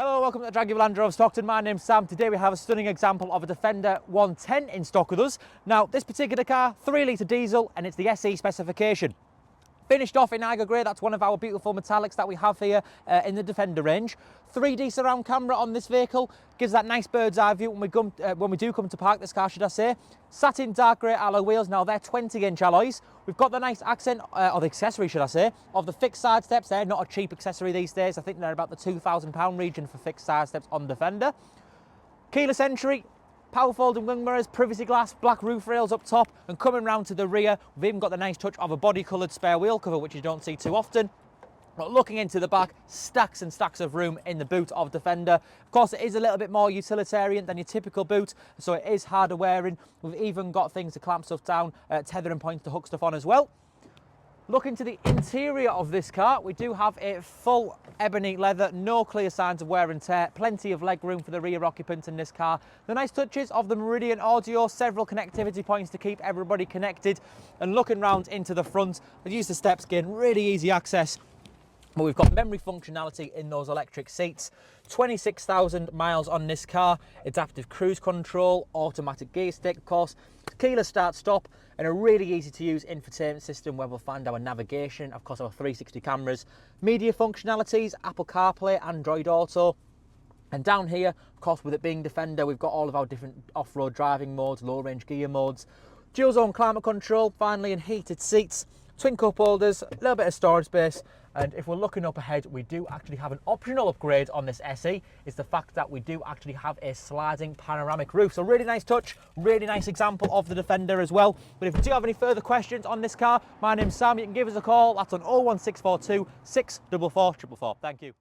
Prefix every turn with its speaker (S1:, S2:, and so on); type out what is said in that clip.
S1: Hello, welcome to the Land Rover Stockton. My name's Sam. Today we have a stunning example of a Defender 110 in stock with us. Now, this particular car, 3-litre diesel, and it's the SE specification. Finished off in Eiger Grey, that's one of our beautiful metallics that we have here in the Defender range. 3D surround camera on this vehicle, gives that nice bird's eye view when we do come to park this car, should I say. Satin dark grey alloy wheels, now they're 20-inch alloys. We've got the nice accent, or the accessory should I say, of the fixed side steps. They're not a cheap accessory these days. I think they're about the £2,000 region for fixed side steps on Defender. Keyless entry. Power folding wing mirrors, privacy glass, black roof rails up top, and coming round to the rear, we've even got the nice touch of a body coloured spare wheel cover, which you don't see too often. But looking into the back, stacks and stacks of room in the boot of Defender. Of course, it is a little bit more utilitarian than your typical boot, so it is harder wearing. We've even got things to clamp stuff down, tethering points to hook stuff on as well. Looking to the interior of this car, we do have a full ebony leather, no clear signs of wear and tear, plenty of leg room for the rear occupants in this car. The nice touches of the Meridian audio, several connectivity points to keep everybody connected. And looking round into the front, I've used the steps again, really easy access. But we've got memory functionality in those electric seats. 26,000 miles on this car. Adaptive cruise control, automatic gear stick, of course, keyless start stop, and a really easy to use infotainment system where we'll find our navigation, of course our 360 cameras, media functionalities, Apple CarPlay, Android Auto. And down here, of course, with it being Defender, we've got all of our different off-road driving modes, low range gear modes, dual zone climate control, finally, and heated seats, twin cup holders, a little bit of storage space. And if we're looking up ahead, we do actually have an optional upgrade on this SE. It's the fact that we do actually have a sliding panoramic roof. So really nice touch, really nice example of the Defender as well. But if you do have any further questions on this car, my name's Sam. You can give us a call. That's on 01642 644 444. Thank you.